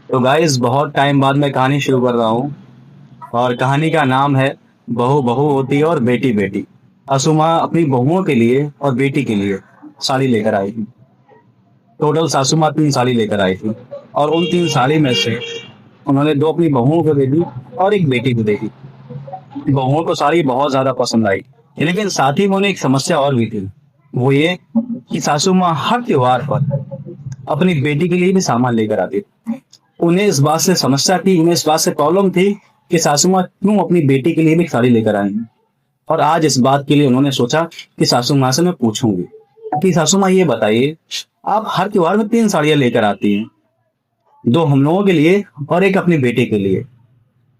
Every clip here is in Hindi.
तो गाइस बहुत टाइम बाद मैं कहानी शुरू कर रहा हूँ और कहानी का नाम है बहू बहू होती है और बेटी बेटी। सासू माँ अपनी बहुओं के लिए और बेटी के लिए साड़ी लेकर आई थी। टोटल सासू माँ 3 साड़ी लेकर आई थी और उन 3 साड़ी में से उन्होंने 2 अपनी बहुओं को दे दी और एक बेटी को दे दी। बहुओं को साड़ी बहुत ज्यादा पसंद आई, लेकिन साथ ही में उन्हें एक समस्या और भी थी। वो ये कि सासू माँ हर त्योहार पर अपनी बेटी के लिए भी सामान लेकर आती थी। उन्हें इस बात से समस्या थी, उन्हें इस बात से प्रॉब्लम थी कि सासू माँ क्यों अपनी बेटी के लिए भी साड़ी लेकर आई हैं। और आज इस बात के लिए उन्होंने सोचा कि सासू माँ से मैं पूछूंगी कि सासू माँ ये बताइए, आप हर त्योहार में 3 साड़ियाँ लेकर आती हैं, 2 हम लोगों के लिए और एक अपनी बेटी के लिए।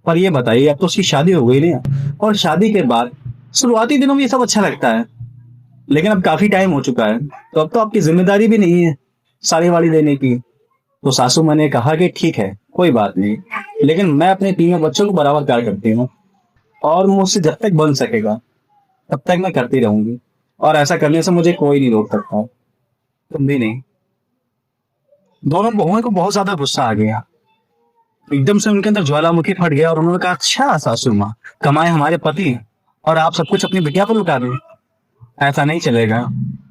पर ये बताइए, अब तो उसकी शादी हो गई ना, और शादी के बाद शुरुआती दिनों में ये सब अच्छा लगता है, लेकिन अब काफी टाइम हो चुका है, तो अब तो आपकी जिम्मेदारी भी नहीं है साड़ी वाड़ी देने की। तो सासू माँ ने कहा कि ठीक है, कोई बात नहीं, लेकिन मैं अपने 3 बच्चों को बराबर प्यार करती हूँ और मुझसे जब तक बन सकेगा तब तक मैं करती रहूंगी, और ऐसा करने से मुझे कोई नहीं रोक सकता, तुम भी नहीं। दोनों बहुओं को बहुत ज्यादा गुस्सा आ गया। एकदम से उनके अंदर ज्वालामुखी फट गया और उन्होंने कहा, अच्छा सासू माँ, कमाए हमारे पति और आप सब कुछ अपनी बिटिया पर लुटा दें, ऐसा नहीं चलेगा।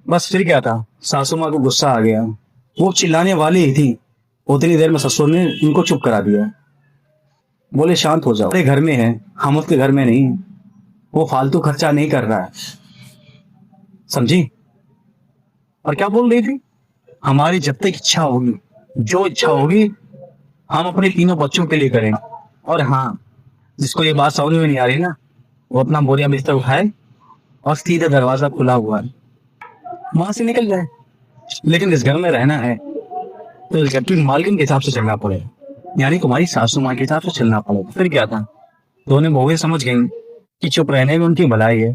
बस फिर क्या था, सासू माँ को गुस्सा आ गया, वो चिल्लाने वाली ही थी। उतनी देर में ससुर ने उनको चुप करा दिया। बोले शांत हो जाओ, अरे घर में है, हम उसके घर में नहीं, वो फालतू खर्चा नहीं कर रहा है, समझी। और क्या बोल रही थी, हमारी जब तक इच्छा होगी, जो इच्छा होगी हम अपने 3 बच्चों के लिए करेंगे। और हाँ, जिसको ये बात समझ में नहीं आ रही ना, वो अपना बोरिया बिस्तर उठाए और सीधा दरवाजा खुला हुआ है, वहां से निकल जाए। लेकिन इस घर में रहना है तो इस घर की मालकिन के हिसाब से चलना पड़ेगा, यानी तुम्हारी सासू माँ के हिसाब से चलना पड़ेगा। फिर क्या था, दोनों बहुएं समझ गईं कि चुप रहने में उनकी भलाई है,